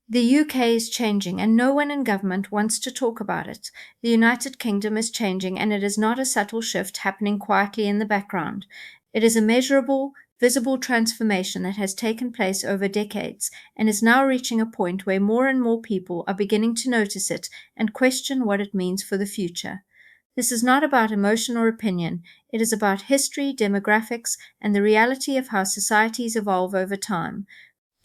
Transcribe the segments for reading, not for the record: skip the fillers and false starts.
The UK is changing, and no one in government wants to talk about it. The United Kingdom is changing, and it is not a subtle shift happening quietly in the background. It is a measurable, visible transformation that has taken place over decades and is now reaching a point where more and more people are beginning to notice it and question what it means for the future. This is not about emotion or opinion. It is about history, demographics, and the reality of how societies evolve over time.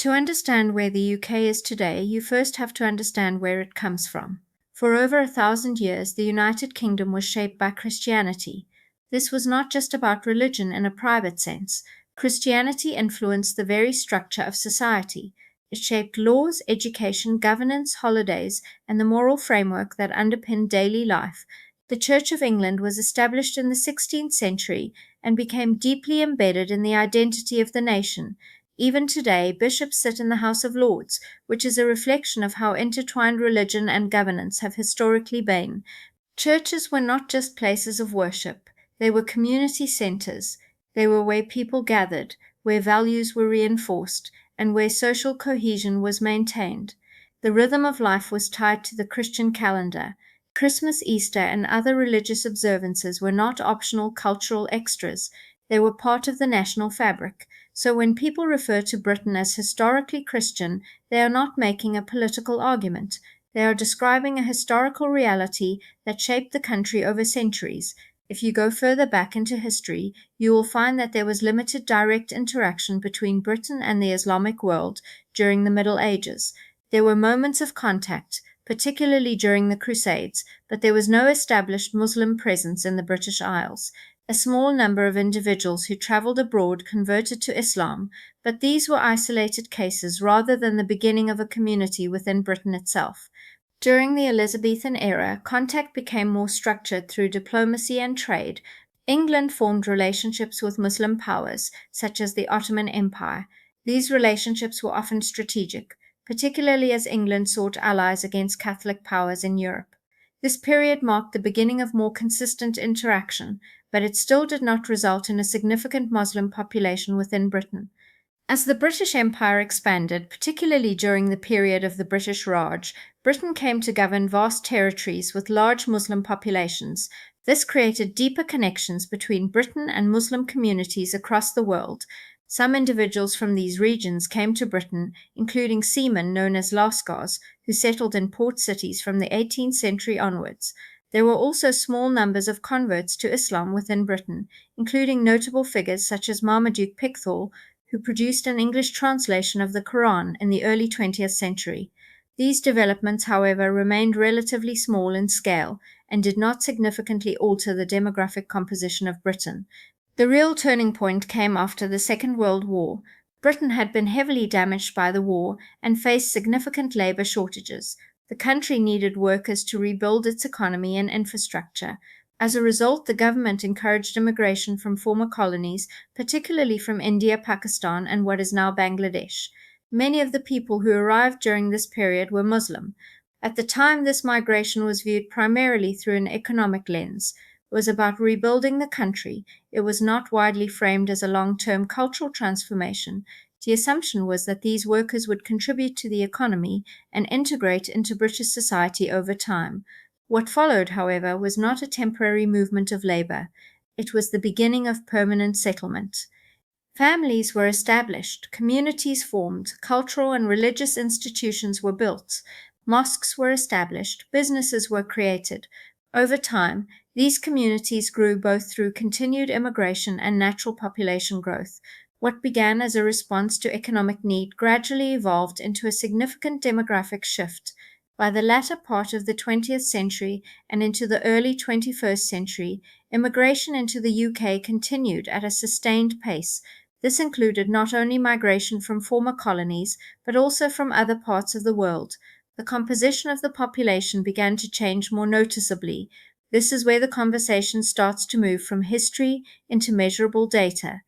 To understand where the UK is today, you first have to understand where it comes from. For over 1,000 years, the United Kingdom was shaped by Christianity. This was not just about religion in a private sense. Christianity influenced the very structure of society. It shaped laws, education, governance, holidays, and the moral framework that underpinned daily life. The Church of England was established in the 16th century and became deeply embedded in the identity of the nation. Even today, bishops sit in the House of Lords, which is a reflection of how intertwined religion and governance have historically been. Churches were not just places of worship, they were community centers. They were where people gathered, where values were reinforced, and where social cohesion was maintained. The rhythm of life was tied to the Christian calendar. Christmas, Easter, and other religious observances were not optional cultural extras, they were part of the national fabric. So when people refer to Britain as historically Christian, they are not making a political argument. They are describing a historical reality that shaped the country over centuries. If you go further back into history, you will find that there was limited direct interaction between Britain and the Islamic world during the Middle Ages. There were moments of contact, particularly during the Crusades, but there was no established Muslim presence in the British Isles. A small number of individuals who traveled abroad converted to Islam, but these were isolated cases rather than the beginning of a community within Britain itself. During the Elizabethan era, contact became more structured through diplomacy and trade. England formed relationships with Muslim powers, such as the Ottoman Empire. These relationships were often strategic, particularly as England sought allies against Catholic powers in Europe. This period marked the beginning of more consistent interaction, but it still did not result in a significant Muslim population within Britain. As the British Empire expanded, particularly during the period of the British Raj, Britain came to govern vast territories with large Muslim populations. This created deeper connections between Britain and Muslim communities across the world. Some individuals from these regions came to Britain, including seamen known as lascars, who settled in port cities from the 18th century onwards. There were also small numbers of converts to Islam within Britain, including notable figures such as Marmaduke Pickthall, who produced an English translation of the Quran in the early 20th century. These developments, however, remained relatively small in scale and did not significantly alter the demographic composition of Britain. The real turning point came after the Second World War. Britain had been heavily damaged by the war and faced significant labor shortages. The country needed workers to rebuild its economy and infrastructure. As a result, the government encouraged immigration from former colonies, particularly from India, Pakistan, and what is now Bangladesh. Many of the people who arrived during this period were Muslim. At the time, this migration was viewed primarily through an economic lens. It was about rebuilding the country. It was not widely framed as a long-term cultural transformation. The assumption was that these workers would contribute to the economy and integrate into British society over time. What followed, however, was not a temporary movement of labor. It was the beginning of permanent settlement. Families were established, communities formed, cultural and religious institutions were built, mosques were established, businesses were created. Over time, these communities grew both through continued immigration and natural population growth. What began as a response to economic need gradually evolved into a significant demographic shift. By the latter part of the 20th century and into the early 21st century, immigration into the UK continued at a sustained pace. This included not only migration from former colonies, but also from other parts of the world. The composition of the population began to change more noticeably. This is where the conversation starts to move from history into measurable data.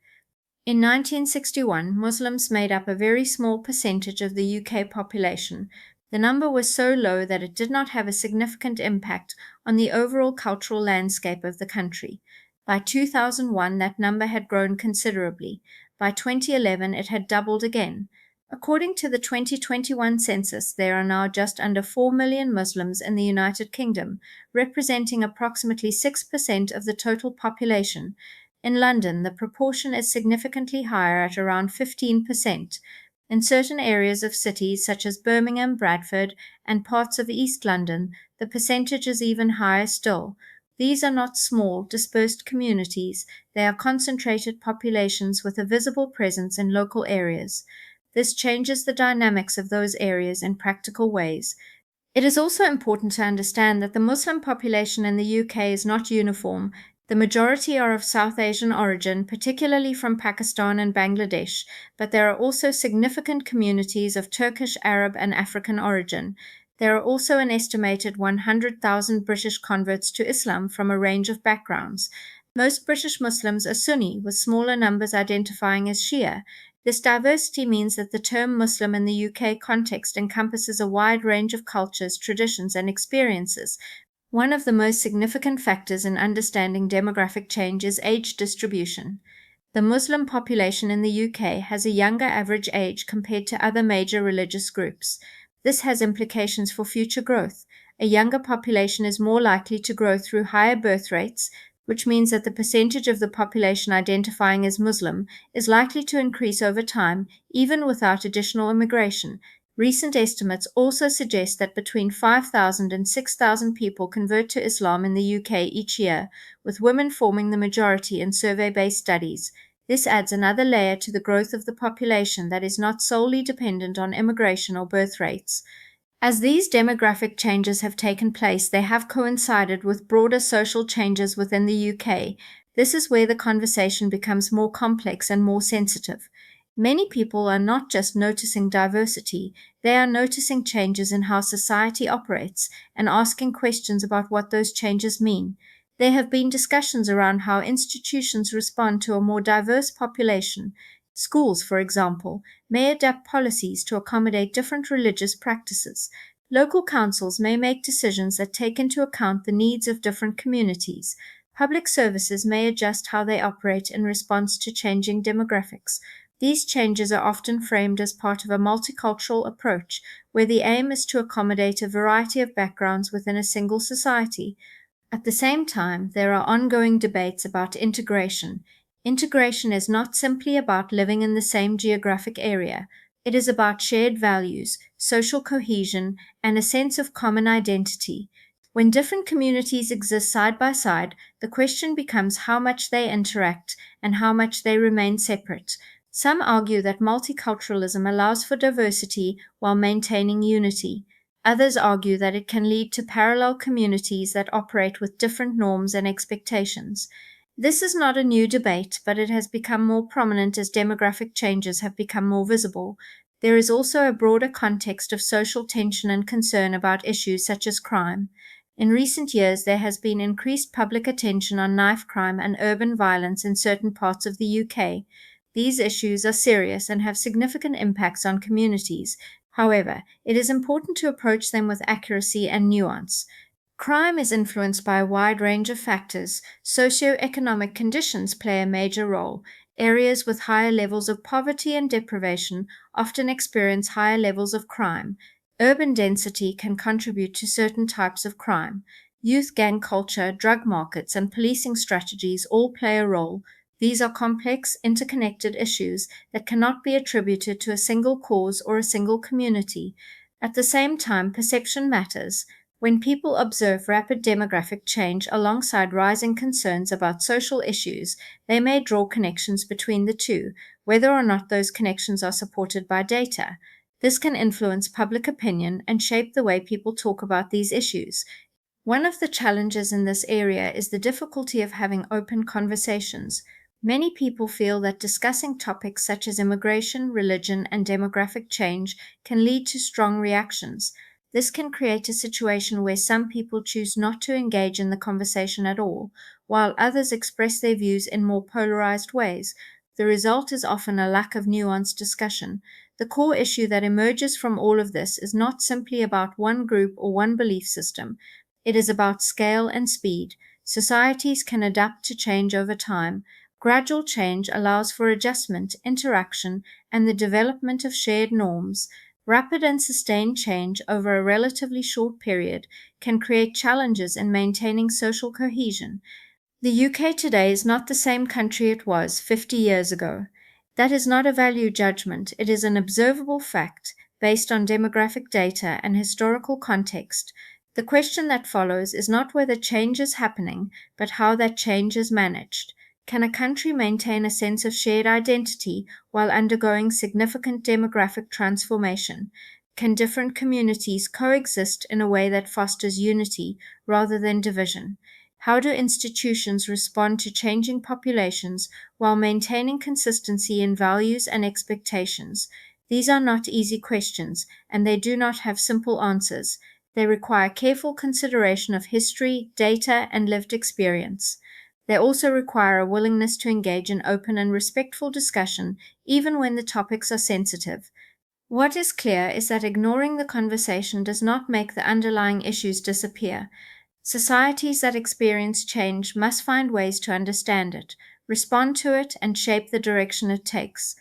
In 1961, Muslims made up a very small percentage of the UK population. The number was so low that it did not have a significant impact on the overall cultural landscape of the country. By 2001, that number had grown considerably. By 2011, it had doubled again. According to the 2021 census, there are now just under 4 million Muslims in the United Kingdom, representing approximately 6% of the total population. In London, the proportion is significantly higher at around 15%. In certain areas of cities such as Birmingham, Bradford, and parts of East London, the percentage is even higher still. These are not small, dispersed communities, they are concentrated populations with a visible presence in local areas. This changes the dynamics of those areas in practical ways. It is also important to understand that the Muslim population in the UK is not uniform. The majority are of South Asian origin, particularly from Pakistan and Bangladesh, but there are also significant communities of Turkish, Arab, and African origin. There are also an estimated 100,000 British converts to Islam from a range of backgrounds. Most British Muslims are Sunni, with smaller numbers identifying as Shia. This diversity means that the term Muslim in the UK context encompasses a wide range of cultures, traditions, and experiences. One of the most significant factors in understanding demographic change is age distribution. The Muslim population in the UK has a younger average age compared to other major religious groups. This has implications for future growth. A younger population is more likely to grow through higher birth rates, which means that the percentage of the population identifying as Muslim is likely to increase over time, even without additional immigration. Recent estimates also suggest that between 5,000 and 6,000 people convert to Islam in the UK each year, with women forming the majority in survey-based studies. This adds another layer to the growth of the population that is not solely dependent on immigration or birth rates. As these demographic changes have taken place, they have coincided with broader social changes within the UK. This is where the conversation becomes more complex and more sensitive. Many people are not just noticing diversity, they are noticing changes in how society operates and asking questions about what those changes mean. There have been discussions around how institutions respond to a more diverse population. Schools, for example, may adapt policies to accommodate different religious practices. Local councils may make decisions that take into account the needs of different communities. Public services may adjust how they operate in response to changing demographics. These changes are often framed as part of a multicultural approach, where the aim is to accommodate a variety of backgrounds within a single society. At the same time, there are ongoing debates about integration. Integration is not simply about living in the same geographic area. It is about shared values, social cohesion, and a sense of common identity. When different communities exist side by side, the question becomes how much they interact and how much they remain separate. Some argue that multiculturalism allows for diversity while maintaining unity. Others argue that it can lead to parallel communities that operate with different norms and expectations. This is not a new debate, but it has become more prominent as demographic changes have become more visible. There is also a broader context of social tension and concern about issues such as crime. In recent years, there has been increased public attention on knife crime and urban violence in certain parts of the UK. These issues are serious and have significant impacts on communities. However, it is important to approach them with accuracy and nuance. Crime is influenced by a wide range of factors. Socioeconomic conditions play a major role. Areas with higher levels of poverty and deprivation often experience higher levels of crime. Urban density can contribute to certain types of crime. Youth gang culture, drug markets, and policing strategies all play a role. These are complex, interconnected issues that cannot be attributed to a single cause or a single community. At the same time, perception matters. When people observe rapid demographic change alongside rising concerns about social issues, they may draw connections between the two, whether or not those connections are supported by data. This can influence public opinion and shape the way people talk about these issues. One of the challenges in this area is the difficulty of having open conversations. Many people feel that discussing topics such as immigration, religion, and demographic change can lead to strong reactions. This can create a situation where some people choose not to engage in the conversation at all, while others express their views in more polarized ways. The result is often a lack of nuanced discussion. The core issue that emerges from all of this is not simply about one group or one belief system. It is about scale and speed. Societies can adapt to change over time. Gradual change allows for adjustment, interaction, and the development of shared norms. Rapid and sustained change over a relatively short period can create challenges in maintaining social cohesion. The UK today is not the same country it was 50 years ago. That is not a value judgment, it is an observable fact based on demographic data and historical context. The question that follows is not whether change is happening, but how that change is managed. Can a country maintain a sense of shared identity while undergoing significant demographic transformation? Can different communities coexist in a way that fosters unity rather than division? How do institutions respond to changing populations while maintaining consistency in values and expectations? These are not easy questions, and they do not have simple answers. They require careful consideration of history, data, and lived experience. They also require a willingness to engage in open and respectful discussion, even when the topics are sensitive. What is clear is that ignoring the conversation does not make the underlying issues disappear. Societies that experience change must find ways to understand it, respond to it, and shape the direction it takes.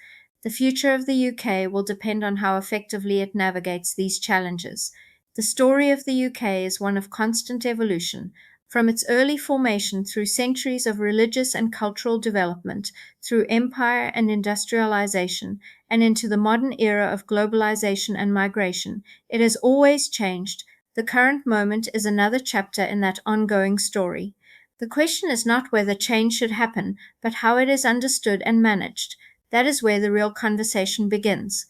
The future of the UK will depend on how effectively it navigates these challenges. The story of the UK is one of constant evolution, from its early formation through centuries of religious and cultural development, through empire and industrialization, and into the modern era of globalization and migration. It has always changed. The current moment is another chapter in that ongoing story. The question is not whether change should happen, but how it is understood and managed. That is where the real conversation begins.